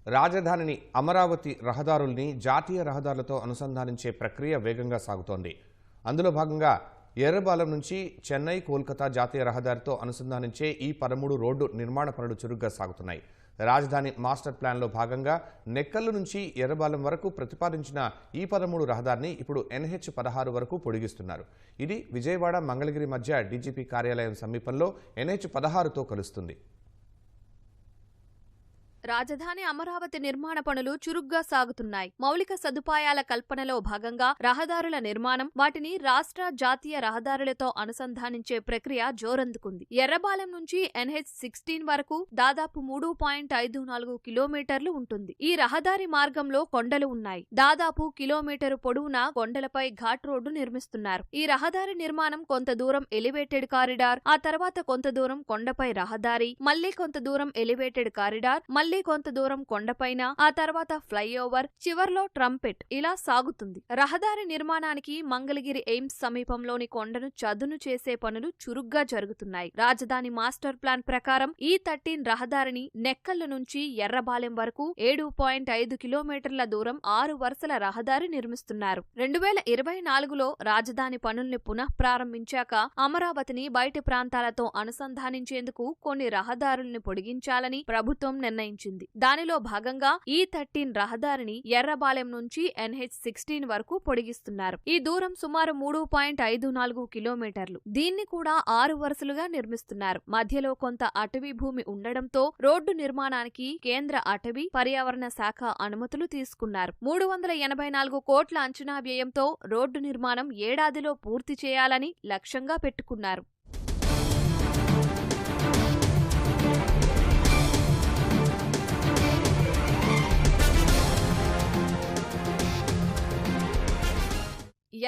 రాజధానిని అమరావతి రహదారుల్ని జాతీయ రహదారులతో అనుసంధానించే ప్రక్రియ వేగంగా సాగుతోంది. అందులో భాగంగా ఎర్రబాలెం నుంచి చెన్నై కోల్కతా జాతీయ రహదారితో అనుసంధానించే ఈ 13 రోడ్డు నిర్మాణ పనులు చురుగ్గా సాగుతున్నాయి. రాజధాని మాస్టర్ ప్లాన్లో భాగంగా నెక్కల్లు నుంచి ఎర్రబాలెం వరకు ప్రతిపాదించిన ఈ 13 రహదారిని ఇప్పుడు NH-16 వరకు పొడిగిస్తున్నారు. ఇది విజయవాడ మంగళగిరి మధ్య డీజీపీ కార్యాలయం సమీపంలో NH-16తో కలుస్తుంది. రాజధాని అమరావతి నిర్మాణ పనులు చురుగ్గా సాగుతున్నాయి. మౌలిక సదుపాయాల కల్పనలో భాగంగా రహదారుల నిర్మాణం, వాటిని రాష్ట్ర జాతీయ రహదారులతో అనుసంధానించే ప్రక్రియ జోరందుకుంది. ఎర్రబాలెం నుంచి NH-16 వరకు దాదాపు 3.54 కిలోమీటర్లు ఉంటుంది. ఈ రహదారి మార్గంలో కొండలు ఉన్నాయి. దాదాపు కిలోమీటరు పొడవునా కొండలపై ఘాట్ రోడ్డు నిర్మిస్తున్నారు. ఈ రహదారి నిర్మాణం కొంత దూరం ఎలివేటెడ్ కారిడార్, ఆ తర్వాత కొంత దూరం కొండపై రహదారి, మళ్లీ కొంత దూరం ఎలివేటెడ్ కారిడార్, మళ్లీ కొంత దూరం కొండపైన, ఆ తర్వాత ఫ్లైఓవర్, చివర్లో ట్రంపెట్, ఇలా సాగుతుంది. రహదారి నిర్మాణానికి మంగళగిరి ఎయిమ్స్ సమీపంలోని కొండను చదును చేసే పనులు చురుగ్గా జరుగుతున్నాయి. రాజధాని మాస్టర్ ప్లాన్ ప్రకారం E13 రహదారిని నెక్కల్లు నుంచి ఎర్రబాలెం వరకు 7.5 కిలోమీటర్ల దూరం 6 వరుసల రహదారి నిర్మిస్తున్నారు. 2024లో రాజధాని పనుల్ని పునః ప్రారంభించాక అమరావతిని బయటి ప్రాంతాలతో అనుసంధానించేందుకు కొన్ని రహదారుల్ని పొడిగించాలని ప్రభుత్వం నిర్ణయించింది. దానిలో భాగంగా E13 రహదారిని ఎర్రబాలెం నుంచి NH-16 వరకు పొడిగిస్తున్నారు. ఈ దూరం సుమారు 3.54 కిలోమీటర్లు. దీన్ని కూడా 6 వరుసలుగా నిర్మిస్తున్నారు. మధ్యలో కొంత అటవీ భూమి ఉండడంతో రోడ్డు నిర్మాణానికి కేంద్ర అటవీ, పర్యావరణ శాఖ అనుమతులు తీసుకున్నారు. 384 కోట్ల అంచనా వ్యయంతో రోడ్డు నిర్మాణం ఏడాదిలో పూర్తి చేయాలని లక్ష్యంగా పెట్టుకున్నారు.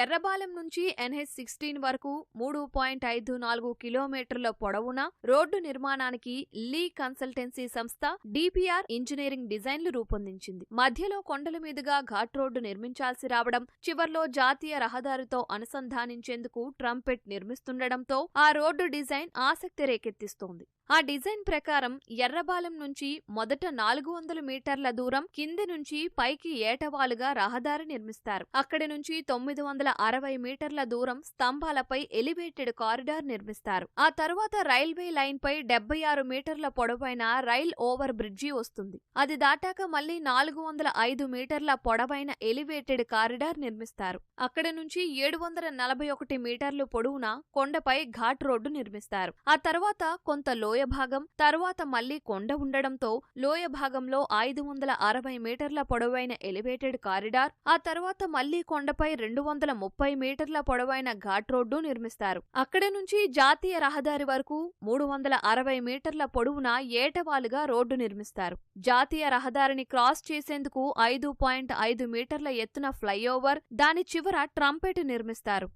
ఎర్రబాలెం నుంచి NH-16 వరకు 3.54 కిలోమీటర్ల పొడవున రోడ్డు నిర్మాణానికి లీ కన్సల్టెన్సీ సంస్థ DPR ఇంజనీరింగ్ డిజైన్లు రూపొందించింది. మధ్యలో కొండల మీదుగా ఘాట్ రోడ్డు నిర్మించాల్సి రావడం, చివర్లో జాతీయ రహదారితో అనుసంధానించేందుకు ట్రంపెట్ నిర్మిస్తుండటంతో ఆ రోడ్డు డిజైన్ ఆసక్తి రేకెత్తిస్తోంది. ఆ డిజైన్ ప్రకారం ఎర్రబాలెం నుంచి మొదట 400 మీటర్ల దూరం కింది నుంచి పైకి ఏటవాలుగా రహదారి నిర్మిస్తారు. అక్కడి నుంచి 960 మీటర్ల దూరం స్తంభాలపై ఎలివేటెడ్ కారిడార్ నిర్మిస్తారు. ఆ తరువాత రైల్వే లైన్ పై 76 మీటర్ల పొడవైన రైల్ ఓవర్ బ్రిడ్జి వస్తుంది. అది దాటాక మళ్లీ 405 మీటర్ల పొడవైన ఎలివేటెడ్ కారిడార్ నిర్మిస్తారు. అక్కడి నుంచి 741 మీటర్లు పొడవున కొండపై ఘాట్ రోడ్డు నిర్మిస్తారు. ఆ తర్వాత కొంత లోయ భాగం, తరువాత మళ్లీ కొండ ఉండడంతో లోయ భాగంలో 560 మీటర్ల పొడవైన ఎలివేటెడ్ కారిడార్, ఆ తర్వాత మళ్లీ కొండపై 230 మీటర్ల పొడవైన ఘాట్ రోడ్డు నిర్మిస్తారు. అక్కడి నుంచి జాతీయ రహదారి వరకు 360 మీటర్ల పొడవున ఏటవాలుగా రోడ్డు నిర్మిస్తారు. జాతీయ రహదారిని క్రాస్ చేసేందుకు 5.5 మీటర్ల ఎత్తున ఫ్లైఓవర్, దాని చివర ట్రంపెట్ నిర్మిస్తారు.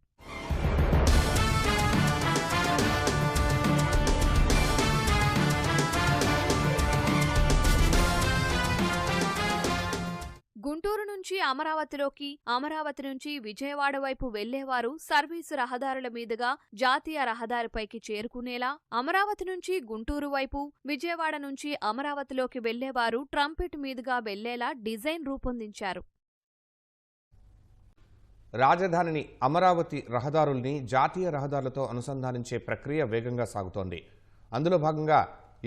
గుంటూరు నుంచి అమరావతిలోకి, అమరావతి నుంచి విజయవాడ వైపు వెళ్లేవారు సర్వీసు రహదారుల మీదుగా జాతీయ రహదారిపైకి చేరుకునేలా, అమరావతి నుంచి గుంటూరు వైపు, విజయవాడ నుంచి అమరావతిలోకి వెళ్లేవారు ట్రంపెట్ మీదుగా వెళ్లేలా డిజైన్ రూపొందించారు. రాజధానిని అమరావతి రహదారుల్ని జాతీయ రహదారులతో అనుసంధానించే ప్రక్రియ వేగంగా సాగుతోంది. అందులో భాగంగా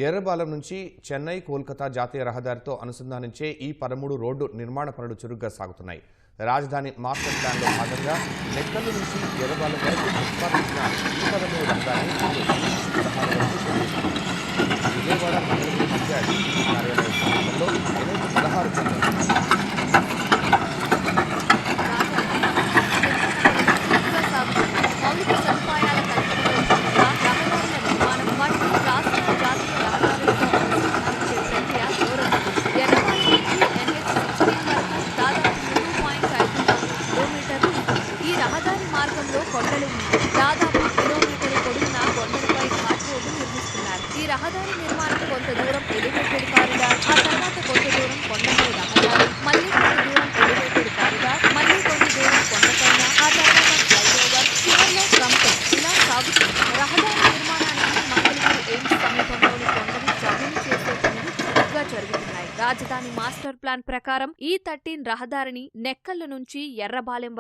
ఎర్రబాలెం నుంచి చెన్నై కోల్కతా జాతీయ రహదారితో అనుసంధానించే ఈ 13 రోడ్డు నిర్మాణ పనులు చురుగ్గా సాగుతున్నాయి. రాజధాని మాస్టర్ ప్లాన్లో భాగంగా నెక్కల్లు నుంచి ఎర్రబాలెం వరకు ప్రతిపాదించిన ఈ 13 రహదారిని విజయవాడ మంగళగిరి మధ్య డీజీపీ కార్యాలయం సమీపంలో NH-16 కొండలు దాదాపు కిలోమీటరు పొడవున కొండలపై ఘాట్ రోడ్డు నిర్మిస్తున్నారు. ఈ రహదారి నిర్మాణం కొంత దూరం ఎలివేటెడ్ కారిడార్, ఆ తర్వాత కొంత దూరం కొండపై రాజధాని మాస్టర్ ప్లాన్ ప్రకారం ఈ 13 రహదారిని నెక్కల్లు నుంచి ఎర్రబాలెం